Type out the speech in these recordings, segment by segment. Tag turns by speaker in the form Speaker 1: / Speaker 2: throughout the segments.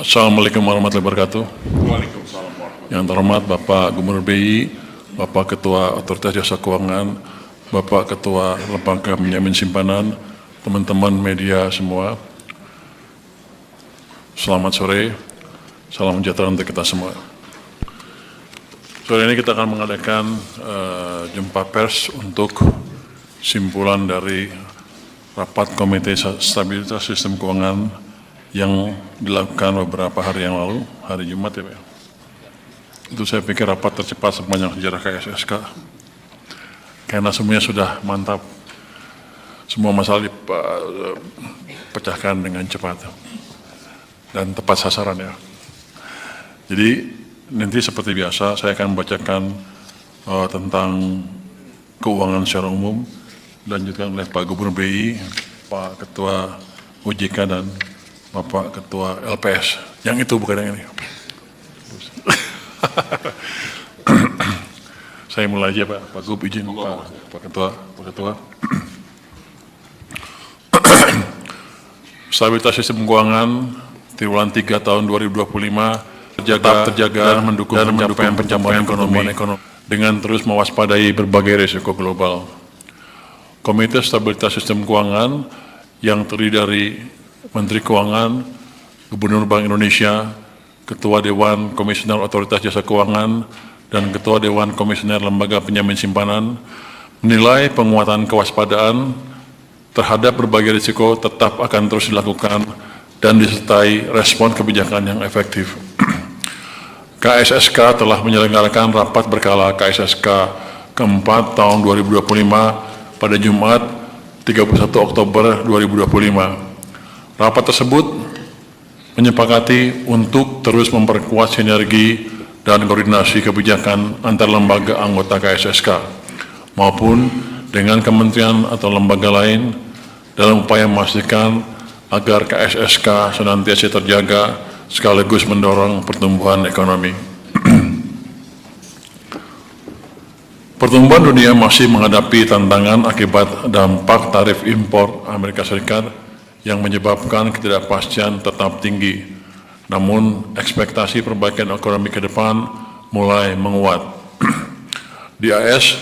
Speaker 1: Assalamualaikum warahmatullahi wabarakatuh.
Speaker 2: Waalaikumsalam warahmatullahi
Speaker 1: Yang terhormat Bapak Gubernur BI, Bapak Ketua Otoritas Jasa Keuangan, Bapak Ketua Lembaga Penjamin Simpanan, teman-teman media semua. Selamat sore, salam sejahtera untuk kita semua. Sore ini kita akan mengadakan jumpa pers untuk simpulan dari rapat Komite Stabilitas Sistem Keuangan yang dilakukan beberapa hari yang lalu, hari Jumat ya Pak. Itu saya pikir rapat tercepat sepanjang sejarah KSSK. Karena semuanya sudah mantap. Semua masalah dipecahkan dengan cepat. Dan tepat sasaran ya. Jadi nanti seperti biasa saya akan membacakan tentang keuangan secara umum. Dilanjutkan oleh Pak Gubernur BI, Pak Ketua OJK dan Bapak Ketua LPS. Yang itu bukan yang ini. Saya mulai aja Pak Gub, izin Pak Ketua. Stabilitas sistem keuangan triwulan 3 tahun 2025 terjaga dan mendukung pencapaian ekonomi dengan terus mewaspadai berbagai risiko global. Komite Stabilitas Sistem Keuangan yang terdiri dari Menteri Keuangan, Gubernur Bank Indonesia, Ketua Dewan Komisioner Otoritas Jasa Keuangan, dan Ketua Dewan Komisioner Lembaga Penjamin Simpanan menilai penguatan kewaspadaan terhadap berbagai risiko tetap akan terus dilakukan dan disertai respon kebijakan yang efektif. KSSK telah menyelenggarakan rapat berkala KSSK keempat tahun 2025 pada Jumat 31 Oktober 2025. Rapat tersebut menyepakati untuk terus memperkuat sinergi dan koordinasi kebijakan antar lembaga anggota KSSK maupun dengan kementerian atau lembaga lain dalam upaya memastikan agar KSSK senantiasa terjaga sekaligus mendorong pertumbuhan ekonomi. Pertumbuhan dunia masih menghadapi tantangan akibat dampak tarif impor Amerika Serikat yang menyebabkan ketidakpastian tetap tinggi. Namun, ekspektasi perbaikan ekonomi ke depan mulai menguat. Di AS,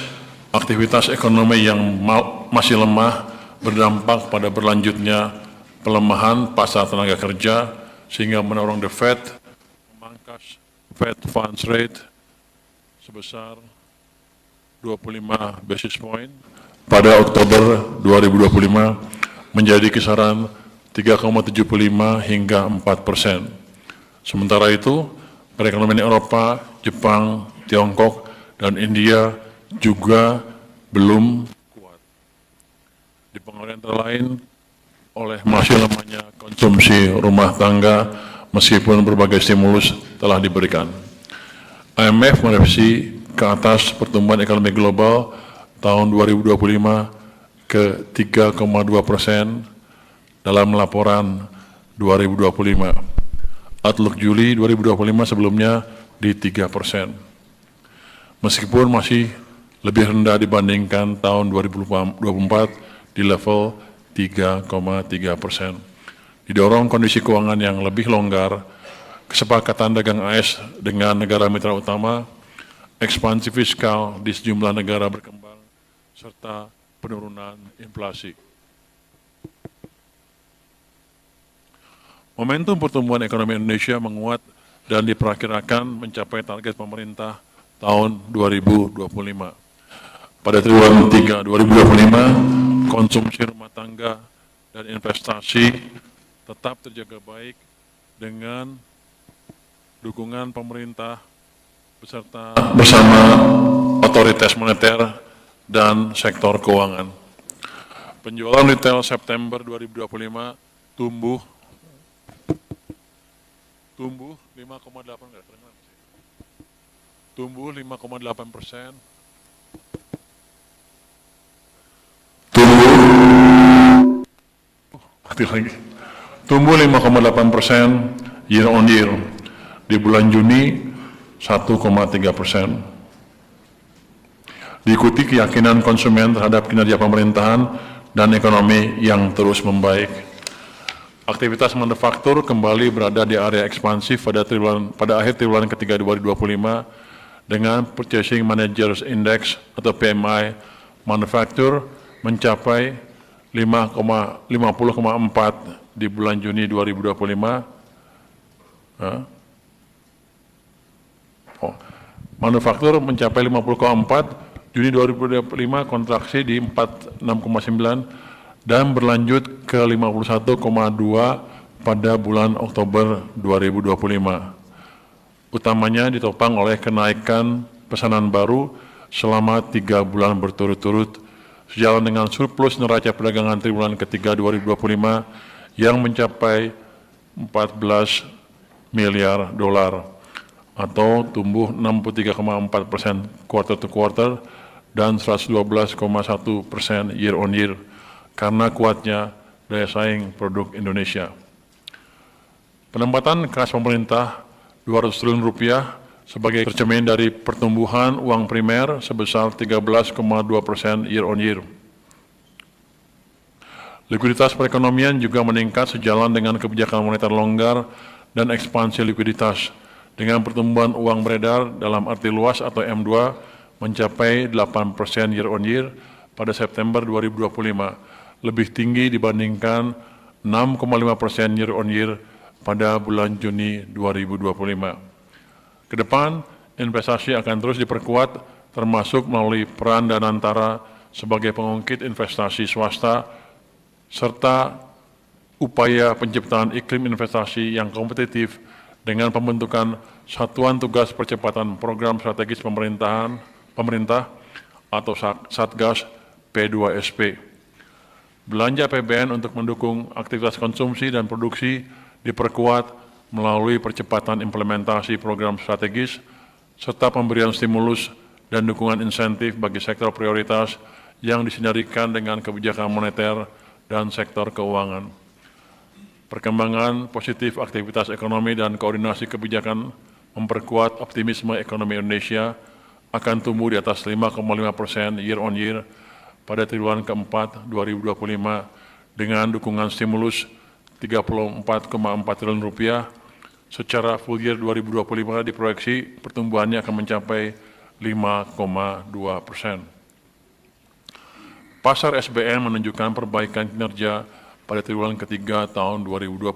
Speaker 1: aktivitas ekonomi yang masih lemah berdampak pada berlanjutnya pelemahan pasar tenaga kerja sehingga mendorong The Fed memangkas Fed Funds Rate sebesar 25 basis point pada Oktober 2025 menjadi kisaran 3,75 hingga 4%. Sementara itu, perekonomian Eropa, Jepang, Tiongkok, dan India juga belum kuat. Dipengaruhi antara lain oleh masih lemahnya konsumsi rumah tangga meskipun berbagai stimulus telah diberikan. IMF merevisi ke atas pertumbuhan ekonomi global tahun 2025 ke 3,2% dalam laporan 2025. Outlook Juli 2025 sebelumnya di 3%. Meskipun masih lebih rendah dibandingkan tahun 2024 di level 3,3%. Didorong kondisi keuangan yang lebih longgar, kesepakatan dagang AS dengan negara mitra utama, ekspansi fiskal di sejumlah negara berkembang, serta penurunan inflasi. Momentum pertumbuhan ekonomi Indonesia menguat dan diperkirakan mencapai target pemerintah tahun 2025. Pada triwulan 3 2025, konsumsi rumah tangga dan investasi tetap terjaga baik dengan dukungan pemerintah bersama otoritas moneter dan sektor keuangan. Penjualan retail September 2025 tumbuh 5,8%. Tumbuh 5,8% year on year. Di bulan Juni 1,3%. Diikuti keyakinan konsumen terhadap kinerja pemerintahan dan ekonomi yang terus membaik. Aktivitas manufaktur kembali berada di area ekspansif pada akhir triwulan ketiga 2025 dengan Purchasing Managers Index atau PMI manufaktur mencapai 50,4 di bulan Juni 2025. Manufaktur mencapai 50,4, Juni 2025 kontraksi di 46,9 dan berlanjut ke 51,2 pada bulan Oktober 2025. Utamanya ditopang oleh kenaikan pesanan baru selama 3 bulan berturut-turut sejalan dengan surplus neraca perdagangan triwulan ketiga 2025 yang mencapai 14 miliar dolar atau tumbuh 63,4% quarter to quarter dan 112,1% year on year karena kuatnya daya saing produk Indonesia. Penempatan kas pemerintah 200 triliun rupiah sebagai cermin dari pertumbuhan uang primer sebesar 13,2% year on year. Likuiditas perekonomian juga meningkat sejalan dengan kebijakan moneter longgar dan ekspansi likuiditas dengan pertumbuhan uang beredar dalam arti luas atau M2 mencapai 8% year on year pada September 2025, lebih tinggi dibandingkan 6,5% year on year pada bulan Juni 2025. Ke depan, investasi akan terus diperkuat termasuk melalui peran Danantara sebagai pengungkit investasi swasta serta upaya penciptaan iklim investasi yang kompetitif dengan pembentukan Satuan Tugas Percepatan Program Strategis Pemerintah atau Satgas P2SP. Belanja APBN untuk mendukung aktivitas konsumsi dan produksi diperkuat melalui percepatan implementasi program strategis serta pemberian stimulus dan dukungan insentif bagi sektor prioritas yang disinarikan dengan kebijakan moneter dan sektor keuangan. Perkembangan positif aktivitas ekonomi dan koordinasi kebijakan memperkuat optimisme ekonomi Indonesia akan tumbuh di atas 5,5% year on year pada triwulan keempat 2025 dengan dukungan stimulus 34,4 triliun rupiah. Secara full year 2025 diproyeksi pertumbuhannya akan mencapai 5,2%. Pasar SBN menunjukkan perbaikan kinerja pada triwulan ketiga tahun 2025.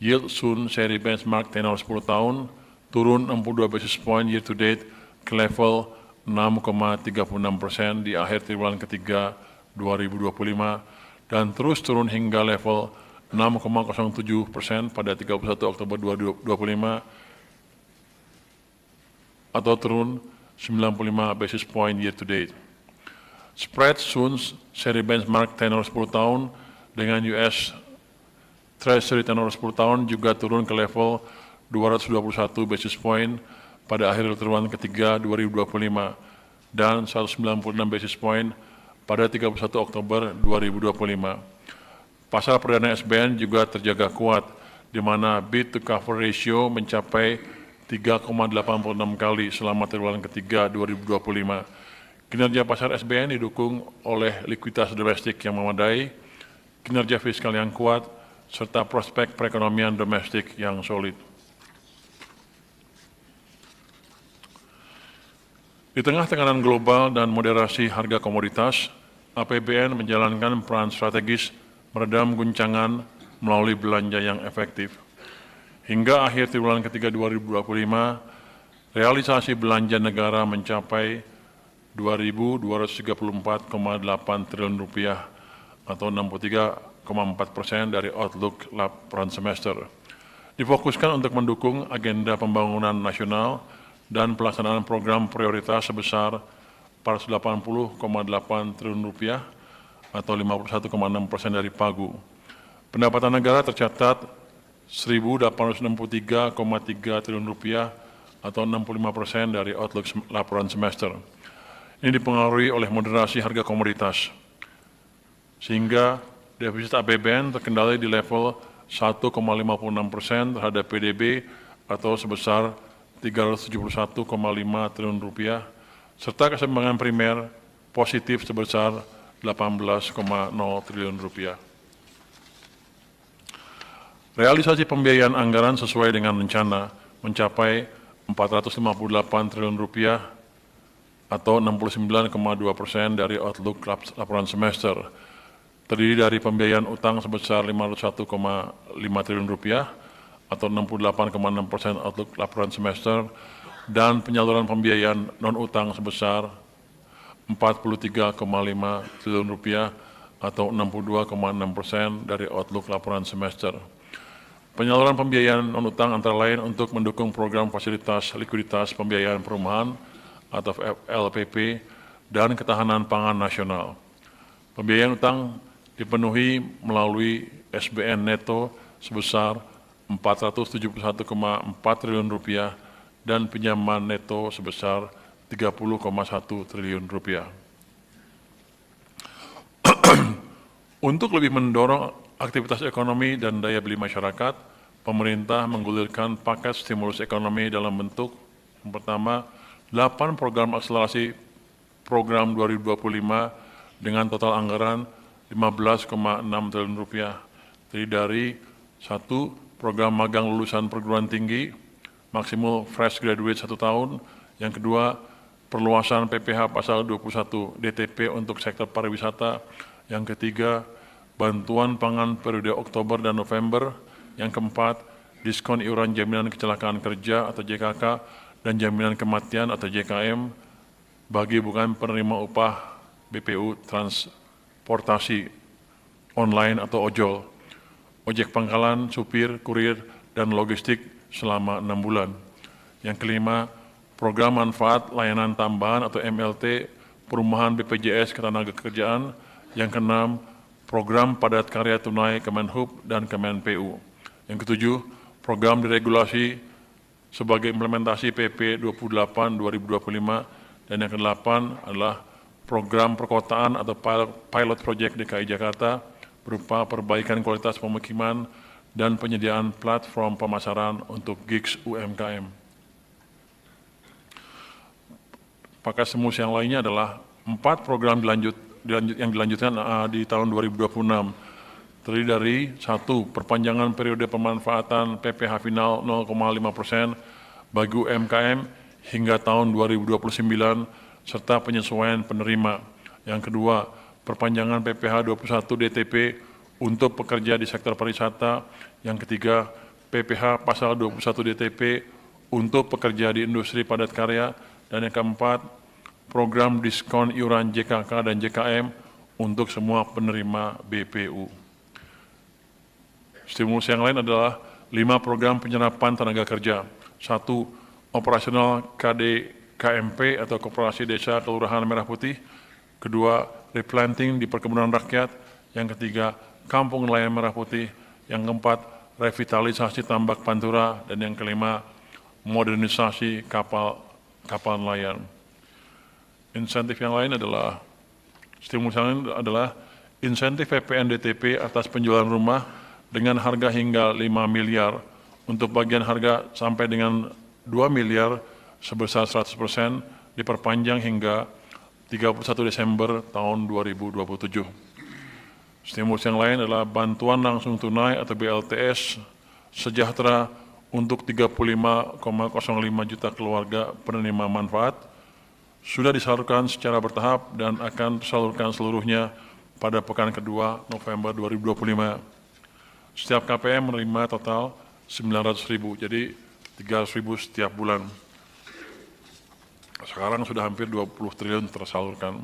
Speaker 1: Yield Sun seri benchmark tenor 10 tahun turun 62 basis point year to date ke level 6,36% di akhir triwulan ketiga 2025 dan terus turun hingga level 6,07% pada 31 Oktober 2025 atau turun 95 basis point year to date. Spread Suns seri benchmark tenor 10 tahun dengan US Treasury tenor 10 tahun juga turun ke level 221 basis point pada akhir triwulan ketiga 2025 dan 196 basis point pada 31 Oktober 2025. Pasar perdana SBN juga terjaga kuat, di mana bid to cover ratio mencapai 3,86 kali selama triwulan ketiga 2025. Kinerja pasar SBN didukung oleh likuiditas domestik yang memadai, kinerja fiskal yang kuat, serta prospek perekonomian domestik yang solid. Di tengah tekanan global dan moderasi harga komoditas, APBN menjalankan peran strategis meredam guncangan melalui belanja yang efektif. Hingga akhir triwulan ketiga 2025, realisasi belanja negara mencapai 2.234,8 triliun rupiah atau 63,4% dari outlook laporan semester. Difokuskan untuk mendukung agenda pembangunan nasional dan pelaksanaan program prioritas sebesar 480,8 triliun rupiah atau 51,6% dari pagu. Pendapatan negara tercatat 1.863,3 triliun rupiah atau 65% dari outlook laporan semester. Ini dipengaruhi oleh moderasi harga komoditas, sehingga defisit APBN terkendali di level 1,56% terhadap PDB atau sebesar 371,5 triliun rupiah, serta keseimbangan primer positif sebesar 18,0 triliun rupiah. Realisasi pembiayaan anggaran sesuai dengan rencana mencapai 458 triliun rupiah atau 69,2% dari outlook laporan semester. Terdiri dari pembiayaan utang sebesar 501,5 triliun rupiah atau 68,6% outlook laporan semester dan penyaluran pembiayaan non-utang sebesar 43,5 triliun rupiah atau 62,6% dari outlook laporan semester. Penyaluran pembiayaan non-utang antara lain untuk mendukung program fasilitas likuiditas pembiayaan perumahan atau LPP dan ketahanan pangan nasional. Pembiayaan utang dipenuhi melalui SBN neto sebesar 471,4 triliun rupiah dan pinjaman neto sebesar 30,1 triliun rupiah. Untuk lebih mendorong aktivitas ekonomi dan daya beli masyarakat, pemerintah menggulirkan paket stimulus ekonomi dalam bentuk yang pertama, 8 program akselerasi program 2025 dengan total anggaran 15,6 triliun rupiah. Terdiri dari 1. Program magang lulusan perguruan tinggi, maksimal fresh graduate 1 tahun. Yang kedua, perluasan PPh pasal 21 DTP untuk sektor pariwisata. Yang ketiga, bantuan pangan periode Oktober dan November. Yang keempat, diskon iuran jaminan kecelakaan kerja atau JKK dan jaminan kematian atau JKM bagi bukan penerima upah BPU transportasi online atau ojol, ojek pangkalan, supir, kurir, dan logistik selama 6 bulan. Yang kelima, program manfaat layanan tambahan atau MLT perumahan BPJS Ketenagakerjaan. Yang keenam, program padat karya tunai Kemenhub dan Kemenpu. Yang ketujuh, program diregulasi sebagai implementasi PP 28/2025. Dan yang kedelapan adalah program perkotaan atau pilot project DKI Jakarta berupa perbaikan kualitas pemukiman dan penyediaan platform pemasaran untuk gigs UMKM. Paket stimulus yang lainnya adalah 4 program yang dilanjutkan di tahun 2026, terdiri dari 1. Perpanjangan periode pemanfaatan PPh final 0,5% bagi UMKM hingga tahun 2029 serta penyesuaian penerima. Yang kedua, perpanjangan PPh 21 DTP untuk pekerja di sektor pariwisata. Yang ketiga, PPh pasal 21 DTP untuk pekerja di industri padat karya. Dan yang keempat, program diskon iuran JKK dan JKM untuk semua penerima BPU. Stimulus yang lain adalah 5 program penyerapan tenaga kerja. 1. Operasional KDKMP atau Koperasi Desa Kelurahan Merah Putih. Kedua, replanting di perkebunan rakyat. Yang ketiga, Kampung Nelayan Merah Putih. Yang keempat, revitalisasi tambak Pantura. Dan yang kelima, modernisasi kapal nelayan. Insentif yang lain adalah, stimulus yang lain adalah insentif PPN DTP atas penjualan rumah dengan harga hingga 5 miliar untuk bagian harga sampai dengan 2 miliar sebesar 100% diperpanjang hingga 31 Desember tahun 2027. Stimulus yang lain adalah bantuan langsung tunai atau BLTS sejahtera untuk 35,05 juta keluarga penerima manfaat sudah disalurkan secara bertahap dan akan disalurkan seluruhnya pada pekan kedua November 2025. Setiap KPM menerima total 900.000, jadi 300.000 setiap bulan. Sekarang sudah hampir 20 triliun tersalurkan.